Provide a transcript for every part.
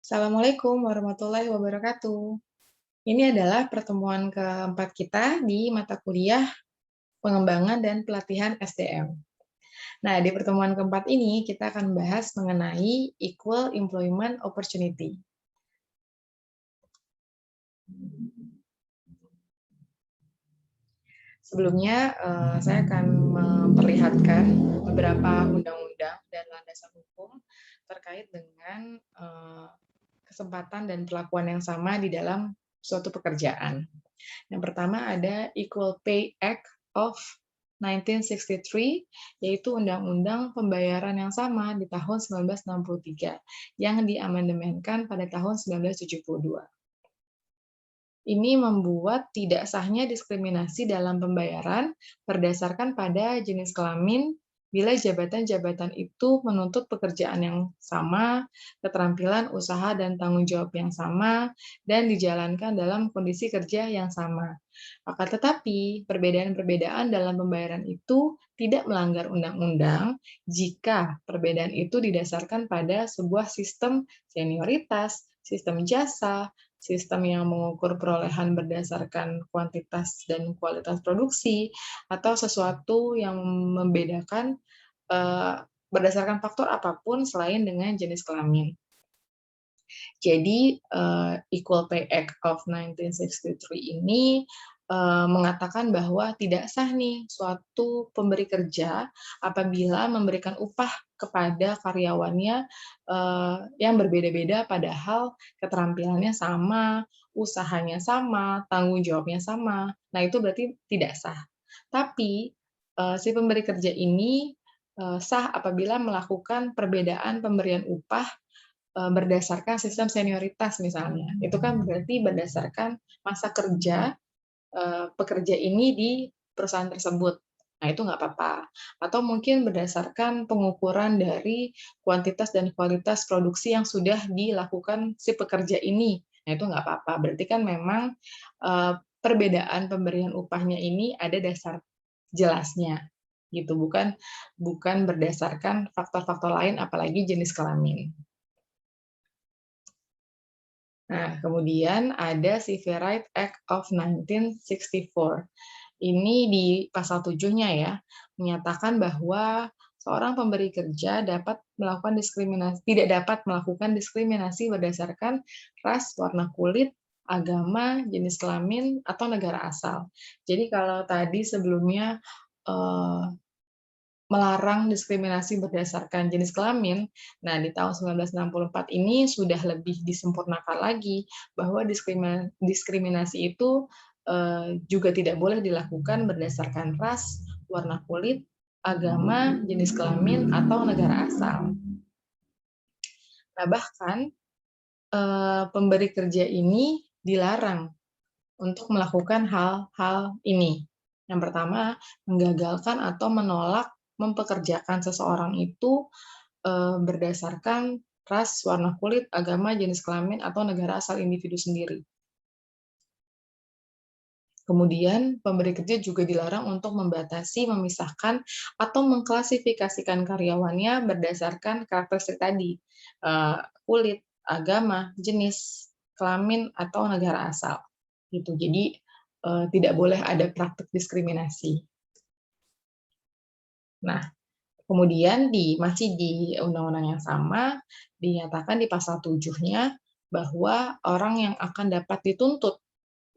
Assalamualaikum warahmatullahi wabarakatuh. Ini adalah pertemuan keempat kita di mata kuliah pengembangan dan pelatihan SDM. Nah, di pertemuan keempat ini kita akan bahas mengenai Equal Employment Opportunity. Sebelumnya, saya akan memperlihatkan beberapa undang-undang dan landasan hukum terkait dengan kesempatan dan perlakuan yang sama di dalam suatu pekerjaan. Yang pertama ada Equal Pay Act of 1963, yaitu Undang-Undang Pembayaran yang Sama di tahun 1963, yang diamandemenkan pada tahun 1972. Ini membuat tidak sahnya diskriminasi dalam pembayaran berdasarkan pada jenis kelamin bila jabatan-jabatan itu menuntut pekerjaan yang sama, keterampilan usaha dan tanggung jawab yang sama, dan dijalankan dalam kondisi kerja yang sama. Akan tetapi, perbedaan-perbedaan dalam pembayaran itu tidak melanggar undang-undang jika perbedaan itu didasarkan pada sebuah sistem senioritas, sistem jasa, sistem yang mengukur perolehan berdasarkan kuantitas dan kualitas produksi, atau sesuatu yang membedakan berdasarkan faktor apapun selain dengan jenis kelamin. Jadi, Equal Pay Act of 1963 ini mengatakan bahwa tidak sah nih suatu pemberi kerja apabila memberikan upah kepada karyawannya yang berbeda-beda padahal keterampilannya sama, usahanya sama, tanggung jawabnya sama. Nah, itu berarti tidak sah. Tapi si pemberi kerja ini sah apabila melakukan perbedaan pemberian upah berdasarkan sistem senioritas misalnya. Itu kan berarti berdasarkan masa kerja pekerja ini di perusahaan tersebut. Nah, itu nggak apa-apa. Atau mungkin berdasarkan pengukuran dari kuantitas dan kualitas produksi yang sudah dilakukan si pekerja ini. Nah, itu nggak apa-apa. Berarti kan memang perbedaan pemberian upahnya ini ada dasar jelasnya, gitu. Bukan berdasarkan faktor-faktor lain, apalagi jenis kelamin. Nah, kemudian ada Civil Rights Act of 1964. Ini di pasal 7-nya ya, menyatakan bahwa seorang pemberi kerja tidak dapat melakukan diskriminasi berdasarkan ras, warna kulit, agama, jenis kelamin, atau negara asal. Jadi kalau tadi sebelumnya melarang diskriminasi berdasarkan jenis kelamin. Nah, di tahun 1964 ini sudah lebih disempurnakan lagi bahwa diskriminasi itu juga tidak boleh dilakukan berdasarkan ras, warna kulit, agama, jenis kelamin, atau negara asal. Nah, bahkan pemberi kerja ini dilarang untuk melakukan hal-hal ini. Yang pertama, menggagalkan atau menolak mempekerjakan seseorang itu berdasarkan ras, warna kulit, agama, jenis kelamin, atau negara asal individu sendiri. Kemudian, pemberi kerja juga dilarang untuk membatasi, memisahkan, atau mengklasifikasikan karyawannya berdasarkan karakteristik tadi, kulit, agama, jenis kelamin, atau negara asal. Gitu. Jadi, tidak boleh ada praktik diskriminasi. Nah, kemudian masih di undang-undang yang sama, dinyatakan di pasal 7-nya bahwa orang yang akan dapat dituntut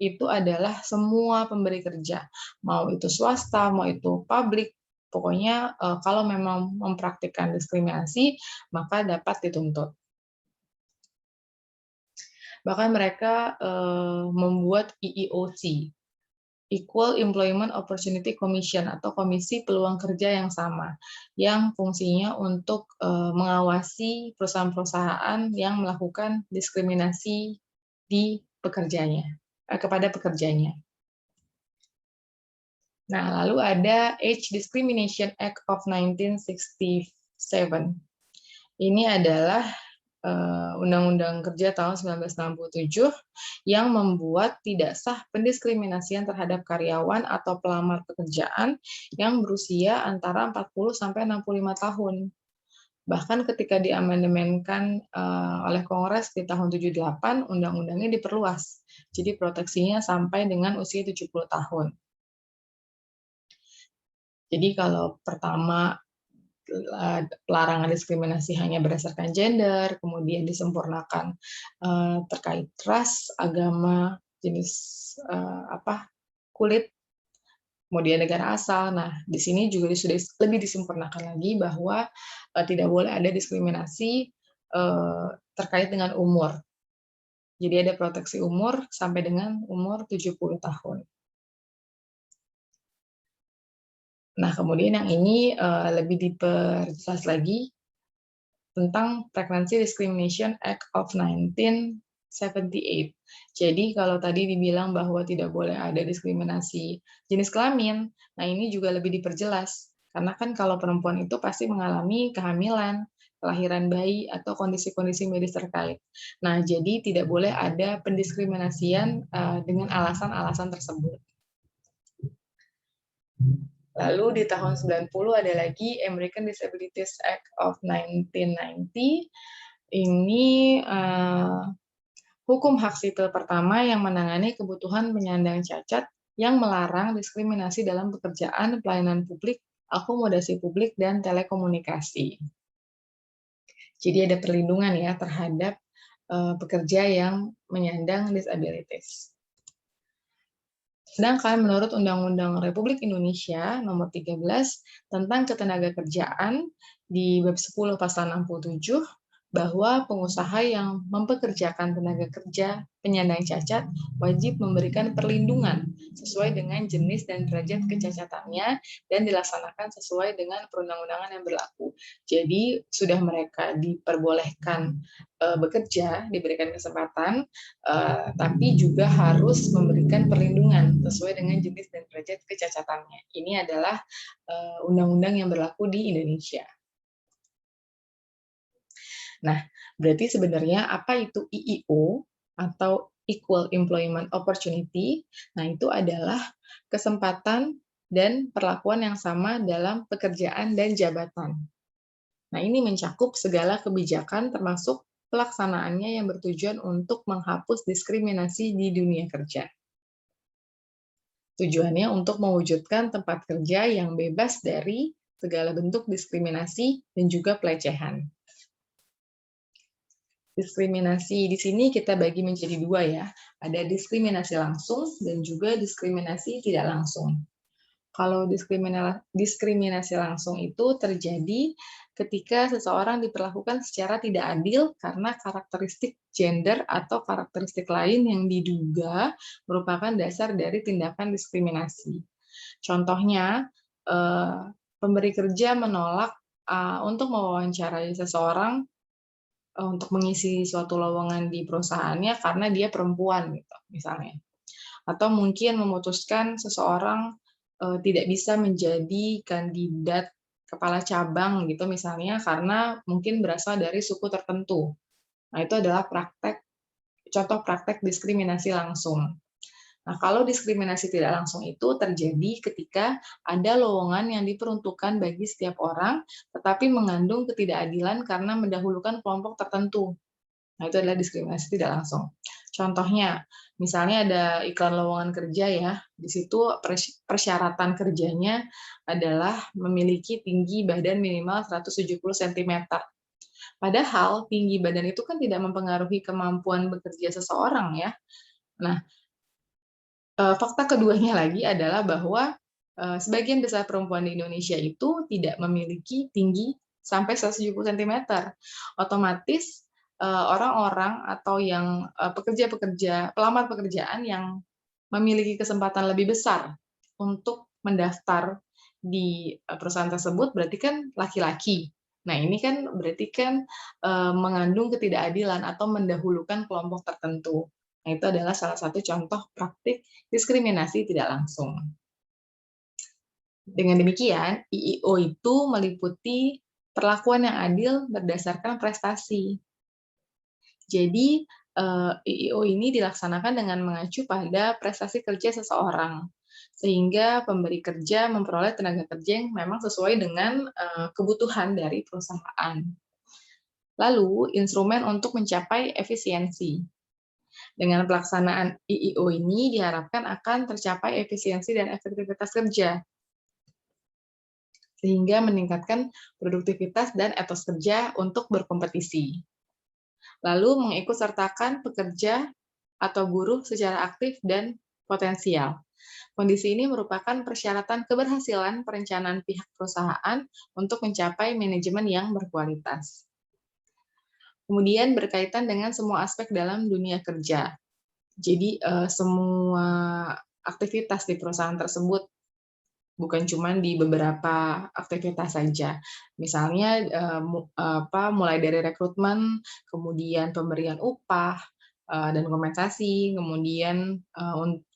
itu adalah semua pemberi kerja, mau itu swasta, mau itu publik, pokoknya kalau memang mempraktikkan diskriminasi, maka dapat dituntut. Bahkan mereka membuat EEOC, Equal Employment Opportunity Commission, atau Komisi Peluang Kerja yang Sama, yang fungsinya untuk mengawasi perusahaan-perusahaan yang melakukan diskriminasi kepada pekerjanya. Nah, lalu ada Age Discrimination Act of 1967. Ini adalah Undang-Undang Kerja tahun 1967 yang membuat tidak sah pendiskriminasian terhadap karyawan atau pelamar pekerjaan yang berusia antara 40 sampai 65 tahun. Bahkan ketika diamandemenkan oleh Kongres di tahun 78, undang-undangnya diperluas. Jadi proteksinya sampai dengan usia 70 tahun. Jadi kalau pertama larangan diskriminasi hanya berdasarkan gender, kemudian disempurnakan terkait ras, agama, jenis kulit, kemudian negara asal. Nah, di sini juga sudah lebih disempurnakan lagi bahwa tidak boleh ada diskriminasi terkait dengan umur. Jadi ada proteksi umur sampai dengan umur 70 tahun. Nah, kemudian yang ini lebih diperjelas lagi tentang Pregnancy Discrimination Act of 1978. Jadi kalau tadi dibilang bahwa tidak boleh ada diskriminasi jenis kelamin, nah ini juga lebih diperjelas. Karena kan kalau perempuan itu pasti mengalami kehamilan, kelahiran bayi, atau kondisi-kondisi medis terkait. Nah, jadi tidak boleh ada pendiskriminasian dengan alasan-alasan tersebut. Lalu di tahun 90 ada lagi American Disabilities Act of 1990. Ini hukum hak sipil pertama yang menangani kebutuhan penyandang cacat yang melarang diskriminasi dalam pekerjaan, pelayanan publik, akomodasi publik, dan telekomunikasi. Jadi ada perlindungan ya terhadap pekerja yang menyandang disabilities. Sedangkan menurut Undang-Undang Republik Indonesia Nomor 13 tentang Ketenagakerjaan di bab 10 pasal 67 bahwa pengusaha yang mempekerjakan tenaga kerja penyandang cacat wajib memberikan perlindungan sesuai dengan jenis dan derajat kecacatannya dan dilaksanakan sesuai dengan perundang-undangan yang berlaku. Jadi sudah mereka diperbolehkan bekerja, diberikan kesempatan, tapi juga harus memberikan perlindungan sesuai dengan jenis dan derajat kecacatannya. Ini adalah undang-undang yang berlaku di Indonesia. Nah, berarti sebenarnya apa itu EEO atau Equal Employment Opportunity? Nah, itu adalah kesempatan dan perlakuan yang sama dalam pekerjaan dan jabatan. Nah, ini mencakup segala kebijakan termasuk pelaksanaannya yang bertujuan untuk menghapus diskriminasi di dunia kerja. Tujuannya untuk mewujudkan tempat kerja yang bebas dari segala bentuk diskriminasi dan juga pelecehan. Diskriminasi di sini kita bagi menjadi dua ya. Ada diskriminasi langsung dan juga diskriminasi tidak langsung. Kalau diskriminasi langsung itu terjadi ketika seseorang diperlakukan secara tidak adil karena karakteristik gender atau karakteristik lain yang diduga merupakan dasar dari tindakan diskriminasi. Contohnya, pemberi kerja menolak untuk mewawancarai seseorang untuk mengisi suatu lowongan di perusahaannya karena dia perempuan gitu misalnya, atau mungkin memutuskan seseorang tidak bisa menjadi kandidat kepala cabang gitu misalnya karena mungkin berasal dari suku tertentu. Nah, itu adalah contoh praktek diskriminasi langsung. Nah, kalau diskriminasi tidak langsung itu terjadi ketika ada lowongan yang diperuntukkan bagi setiap orang, tetapi mengandung ketidakadilan karena mendahulukan kelompok tertentu. Nah, itu adalah diskriminasi tidak langsung. Contohnya, misalnya ada iklan lowongan kerja ya, di situ persyaratan kerjanya adalah memiliki tinggi badan minimal 170 cm. Padahal tinggi badan itu kan tidak mempengaruhi kemampuan bekerja seseorang ya. Nah, fakta keduanya lagi adalah bahwa sebagian besar perempuan di Indonesia itu tidak memiliki tinggi sampai 170 cm. Otomatis orang-orang atau yang pelamar pekerjaan yang memiliki kesempatan lebih besar untuk mendaftar di perusahaan tersebut berarti kan laki-laki. Nah, ini kan berarti kan mengandung ketidakadilan atau mendahulukan kelompok tertentu. Nah, itu adalah salah satu contoh praktik diskriminasi tidak langsung. Dengan demikian, EEO itu meliputi perlakuan yang adil berdasarkan prestasi. Jadi, EEO ini dilaksanakan dengan mengacu pada prestasi kerja seseorang. sehingga pemberi kerja memperoleh tenaga kerja yang memang sesuai dengan kebutuhan dari perusahaan. Lalu, instrumen untuk mencapai efisiensi. Dengan pelaksanaan IIO ini diharapkan akan tercapai efisiensi dan efektivitas kerja, sehingga meningkatkan produktivitas dan etos kerja untuk berkompetisi. Lalu mengikutsertakan pekerja atau buruh secara aktif dan potensial. Kondisi ini merupakan persyaratan keberhasilan perencanaan pihak perusahaan untuk mencapai manajemen yang berkualitas. Kemudian berkaitan dengan semua aspek dalam dunia kerja. Jadi semua aktivitas di perusahaan tersebut, bukan cuma di beberapa aktivitas saja. Misalnya mulai dari rekrutmen, kemudian pemberian upah dan kompensasi, kemudian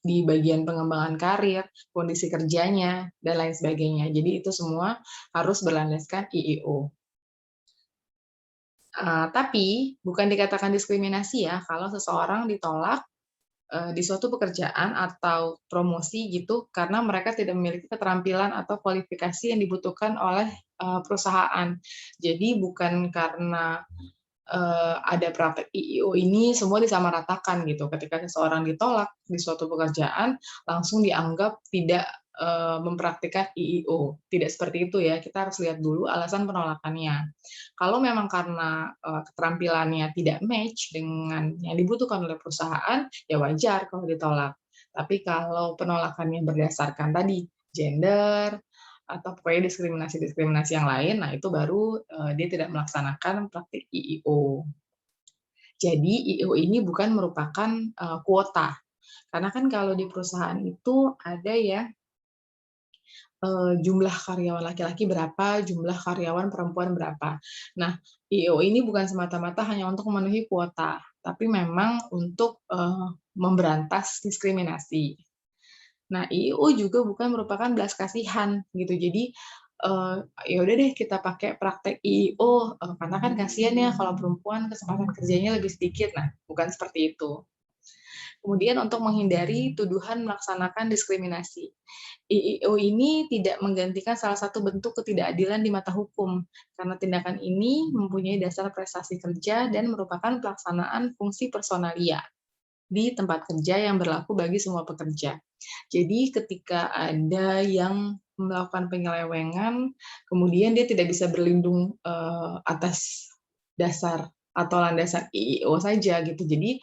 di bagian pengembangan karir, kondisi kerjanya, dan lain sebagainya. Jadi itu semua harus berlandaskan IIO. Tapi bukan dikatakan diskriminasi ya kalau seseorang ditolak di suatu pekerjaan atau promosi gitu karena mereka tidak memiliki keterampilan atau kualifikasi yang dibutuhkan oleh perusahaan. Jadi bukan karena ada praktek IIO ini semua disamaratakan gitu. Ketika seseorang ditolak di suatu pekerjaan langsung dianggap tidak mempraktikkan IIO. Tidak seperti itu ya. Kita harus lihat dulu alasan penolakannya. Kalau memang karena keterampilannya tidak match dengan yang dibutuhkan oleh perusahaan, ya wajar kalau ditolak. Tapi kalau penolakannya berdasarkan tadi gender atau pokoknya diskriminasi-diskriminasi yang lain, nah itu baru dia tidak melaksanakan praktik IIO. Jadi IIO ini bukan merupakan kuota. Karena kan kalau di perusahaan itu ada ya jumlah karyawan laki-laki berapa, jumlah karyawan perempuan berapa. Nah, IIO ini bukan semata-mata hanya untuk memenuhi kuota, tapi memang untuk memberantas diskriminasi. Nah, IIO juga bukan merupakan belas kasihan gitu. Jadi ya udah deh kita pakai praktek IIO karena kan kasihan ya kalau perempuan kesempatan kerjanya lebih sedikit. Nah, bukan seperti itu. Kemudian untuk menghindari tuduhan melaksanakan diskriminasi. IIO ini tidak menggantikan salah satu bentuk ketidakadilan di mata hukum, karena tindakan ini mempunyai dasar prestasi kerja dan merupakan pelaksanaan fungsi personalia di tempat kerja yang berlaku bagi semua pekerja. Jadi ketika ada yang melakukan penyelewengan, kemudian dia tidak bisa berlindung atas dasar atau landasan IIO saja gitu. Jadi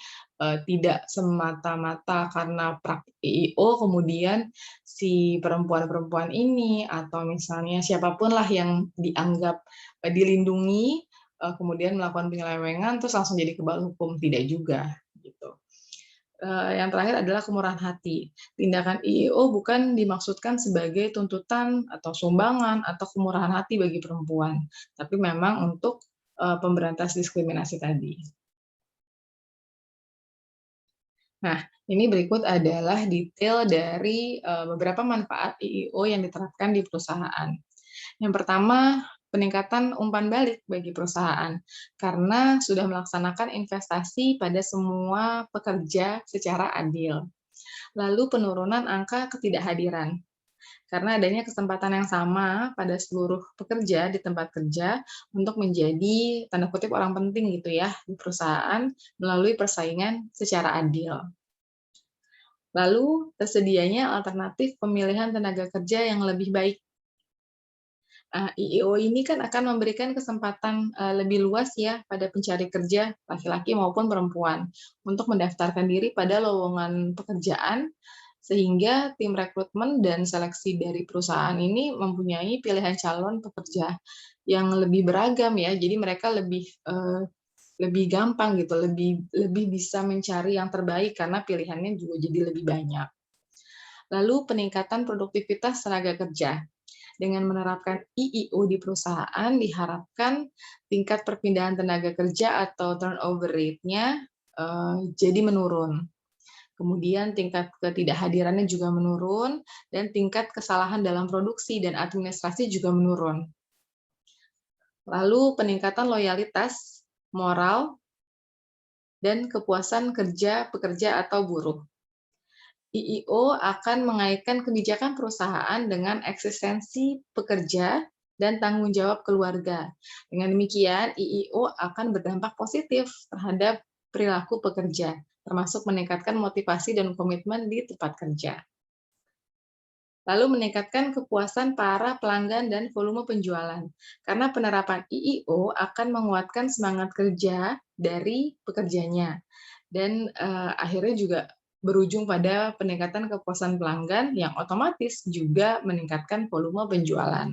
tidak semata-mata karena praktik IIO kemudian si perempuan-perempuan ini atau misalnya siapapun lah yang dianggap dilindungi kemudian melakukan penyelewengan terus langsung jadi kebal hukum, tidak juga gitu. Yang terakhir adalah kemurahan hati. Tindakan IIO bukan dimaksudkan sebagai tuntutan atau sumbangan atau kemurahan hati bagi perempuan, tapi memang untuk pemberantas diskriminasi tadi. Nah, ini berikut adalah detail dari beberapa manfaat IIO yang diterapkan di perusahaan. Yang pertama, peningkatan umpan balik bagi perusahaan, karena sudah melaksanakan investasi pada semua pekerja secara adil. Lalu penurunan angka ketidakhadiran, karena adanya kesempatan yang sama pada seluruh pekerja di tempat kerja untuk menjadi tanda kutip orang penting gitu ya di perusahaan melalui persaingan secara adil. Lalu tersedianya alternatif pemilihan tenaga kerja yang lebih baik. IIO ini kan akan memberikan kesempatan lebih luas ya pada pencari kerja laki-laki maupun perempuan untuk mendaftarkan diri pada lowongan pekerjaan sehingga tim rekrutmen dan seleksi dari perusahaan ini mempunyai pilihan calon pekerja yang lebih beragam ya. Jadi mereka lebih gampang gitu, lebih bisa mencari yang terbaik karena pilihannya juga jadi lebih banyak. Lalu peningkatan produktivitas tenaga kerja. Dengan menerapkan IIO di perusahaan, diharapkan tingkat perpindahan tenaga kerja atau turnover rate-nya jadi menurun. Kemudian tingkat ketidakhadirannya juga menurun, dan tingkat kesalahan dalam produksi dan administrasi juga menurun. Lalu peningkatan loyalitas, moral, dan kepuasan kerja pekerja atau buruh. IIO akan mengaitkan kebijakan perusahaan dengan eksistensi pekerja dan tanggung jawab keluarga. Dengan demikian, IIO akan berdampak positif terhadap perilaku pekerja, termasuk meningkatkan motivasi dan komitmen di tempat kerja. Lalu meningkatkan kepuasan para pelanggan dan volume penjualan. Karena penerapan IIO akan menguatkan semangat kerja dari pekerjanya. Dan akhirnya juga berujung pada peningkatan kepuasan pelanggan yang otomatis juga meningkatkan volume penjualan.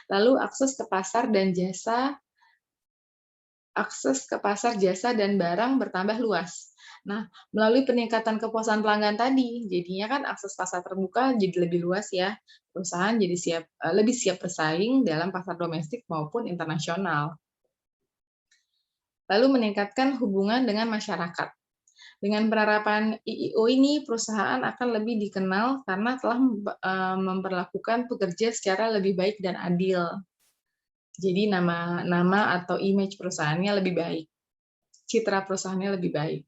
Lalu akses ke pasar jasa dan barang bertambah luas. Nah, melalui peningkatan kepuasan pelanggan tadi, jadinya kan akses pasar terbuka jadi lebih luas ya. Perusahaan jadi lebih siap bersaing dalam pasar domestik maupun internasional. Lalu meningkatkan hubungan dengan masyarakat. Dengan penerapan IIO ini, perusahaan akan lebih dikenal karena telah memperlakukan pekerja secara lebih baik dan adil. Jadi nama atau image perusahaannya lebih baik, citra perusahaannya lebih baik.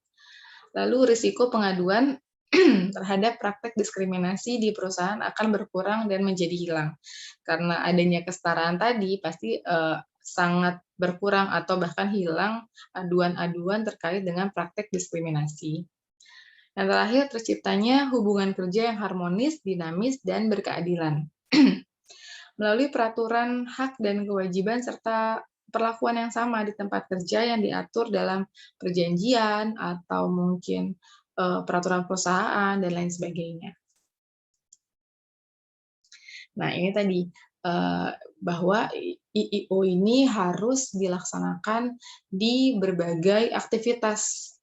Lalu risiko pengaduan terhadap praktek diskriminasi di perusahaan akan berkurang dan menjadi hilang. Karena adanya kesetaraan tadi, pasti sangat berkurang atau bahkan hilang aduan-aduan terkait dengan praktek diskriminasi. Yang terakhir, terciptanya hubungan kerja yang harmonis, dinamis, dan berkeadilan. Melalui peraturan hak dan kewajiban serta perlakuan yang sama di tempat kerja yang diatur dalam perjanjian atau mungkin peraturan perusahaan dan lain sebagainya. Nah, ini tadi bahwa IIO ini harus dilaksanakan di berbagai aktivitas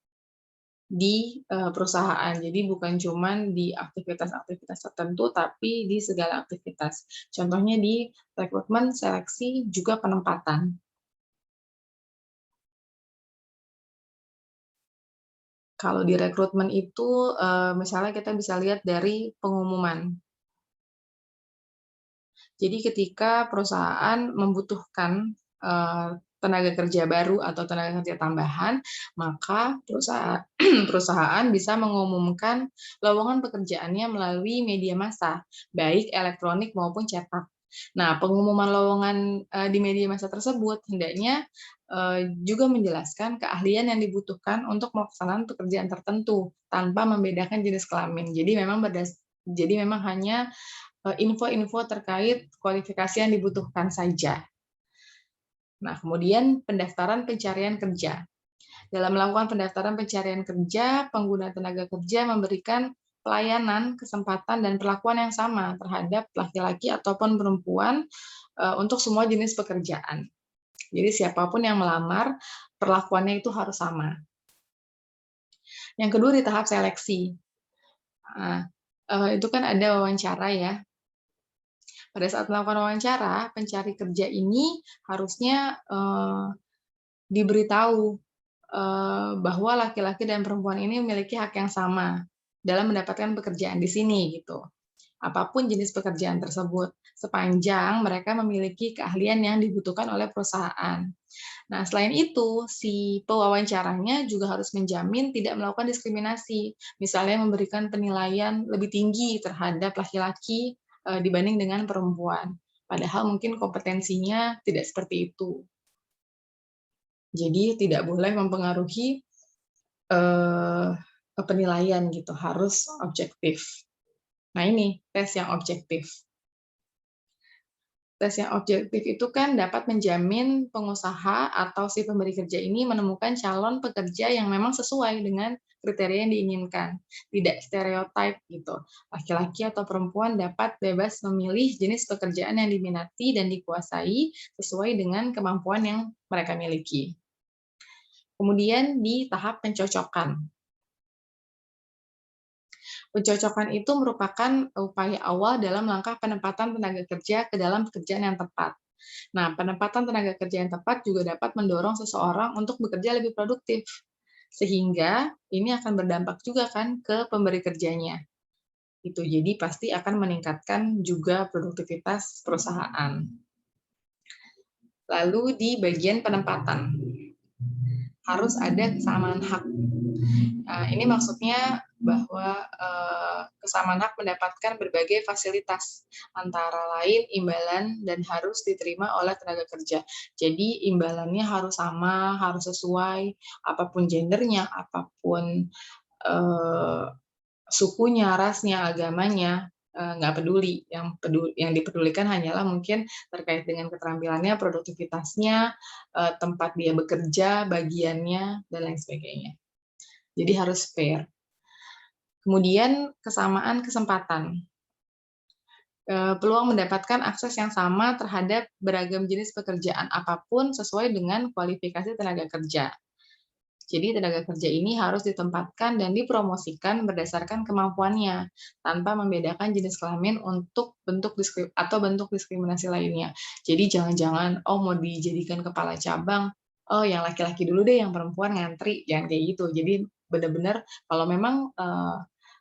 di perusahaan. Jadi bukan cuma di aktivitas-aktivitas tertentu, tapi di segala aktivitas. Contohnya di rekrutmen, seleksi, juga penempatan. Kalau di rekrutmen itu, misalnya kita bisa lihat dari pengumuman. Jadi ketika perusahaan membutuhkan tenaga kerja baru atau tenaga kerja tambahan, maka perusahaan bisa mengumumkan lowongan pekerjaannya melalui media massa, baik elektronik maupun cetak. Nah, pengumuman lowongan di media massa tersebut hendaknya juga menjelaskan keahlian yang dibutuhkan untuk melaksanakan pekerjaan tertentu tanpa membedakan jenis kelamin. Jadi memang hanya info-info terkait kualifikasi yang dibutuhkan saja. Nah, kemudian pendaftaran pencarian kerja. Dalam melakukan pendaftaran pencarian kerja, pengguna tenaga kerja memberikan pelayanan, kesempatan, dan perlakuan yang sama terhadap laki-laki ataupun perempuan untuk semua jenis pekerjaan. Jadi siapapun yang melamar, perlakuannya itu harus sama. Yang kedua di tahap seleksi. Nah, itu kan ada wawancara ya. Pada saat melakukan wawancara, pencari kerja ini harusnya diberitahu bahwa laki-laki dan perempuan ini memiliki hak yang sama dalam mendapatkan pekerjaan di sini gitu. Apapun jenis pekerjaan tersebut, sepanjang mereka memiliki keahlian yang dibutuhkan oleh perusahaan. Nah, selain itu, si pewawancaranya juga harus menjamin tidak melakukan diskriminasi, misalnya memberikan penilaian lebih tinggi terhadap laki-laki dibanding dengan perempuan. Padahal mungkin kompetensinya tidak seperti itu. Jadi tidak boleh mempengaruhi penilaian gitu, harus objektif. Nah ini tes yang objektif. Tes yang objektif itu kan dapat menjamin pengusaha atau si pemberi kerja ini menemukan calon pekerja yang memang sesuai dengan kriteria yang diinginkan, tidak stereotip gitu. Laki-laki atau perempuan dapat bebas memilih jenis pekerjaan yang diminati dan dikuasai sesuai dengan kemampuan yang mereka miliki. Kemudian di tahap pencocokan. Pencocokan itu merupakan upaya awal dalam langkah penempatan tenaga kerja ke dalam pekerjaan yang tepat. Nah, penempatan tenaga kerja yang tepat juga dapat mendorong seseorang untuk bekerja lebih produktif, sehingga ini akan berdampak juga kan ke pemberi kerjanya. Itu jadi pasti akan meningkatkan juga produktivitas perusahaan. Lalu di bagian penempatan harus ada kesamaan hak. Ini maksudnya bahwa kesamaan hak mendapatkan berbagai fasilitas, antara lain imbalan dan harus diterima oleh tenaga kerja. Jadi imbalannya harus sama, harus sesuai, apapun gendernya, apapun sukunya, rasnya, agamanya, nggak peduli. Yang dipedulikan hanyalah mungkin terkait dengan keterampilannya, produktivitasnya, tempat dia bekerja, bagiannya, dan lain sebagainya. Jadi harus fair. Kemudian kesamaan kesempatan. Peluang mendapatkan akses yang sama terhadap beragam jenis pekerjaan apapun sesuai dengan kualifikasi tenaga kerja. Jadi tenaga kerja ini harus ditempatkan dan dipromosikan berdasarkan kemampuannya, tanpa membedakan jenis kelamin untuk bentuk diskriminasi lainnya. Jadi jangan-jangan, mau dijadikan kepala cabang, yang laki-laki dulu deh, yang perempuan ngantri, jangan kayak gitu. Jadi benar-benar kalau memang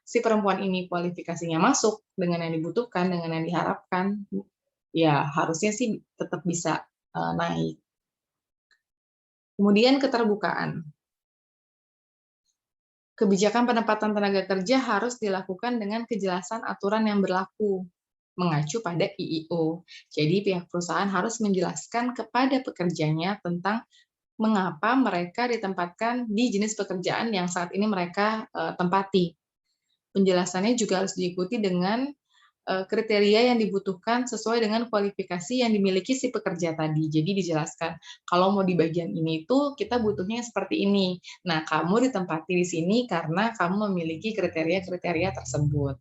si perempuan ini kualifikasinya masuk dengan yang dibutuhkan, dengan yang diharapkan, ya harusnya sih tetap bisa naik. Kemudian keterbukaan. Kebijakan penempatan tenaga kerja harus dilakukan dengan kejelasan aturan yang berlaku, mengacu pada IIO. Jadi pihak perusahaan harus menjelaskan kepada pekerjanya tentang mengapa mereka ditempatkan di jenis pekerjaan yang saat ini mereka tempati. Penjelasannya juga harus diikuti dengan kriteria yang dibutuhkan sesuai dengan kualifikasi yang dimiliki si pekerja tadi. Jadi dijelaskan, kalau mau di bagian ini tuh kita butuhnya seperti ini. Nah, kamu ditempati di sini karena kamu memiliki kriteria-kriteria tersebut.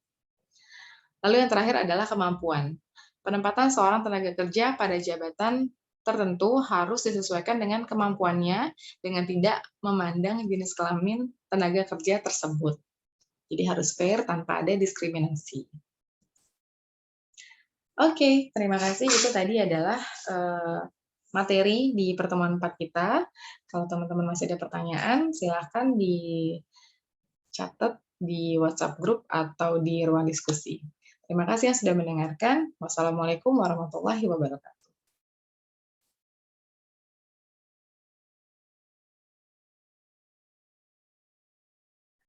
Lalu yang terakhir adalah kemampuan. Penempatan seorang tenaga kerja pada jabatan tertentu harus disesuaikan dengan kemampuannya dengan tidak memandang jenis kelamin tenaga kerja tersebut. Jadi harus fair tanpa ada diskriminasi. Oke, terima kasih. Itu tadi adalah materi di pertemuan 4 kita. Kalau teman-teman masih ada pertanyaan, silakan dicatat di WhatsApp grup atau di ruang diskusi. Terima kasih yang sudah mendengarkan. Wassalamualaikum warahmatullahi wabarakatuh.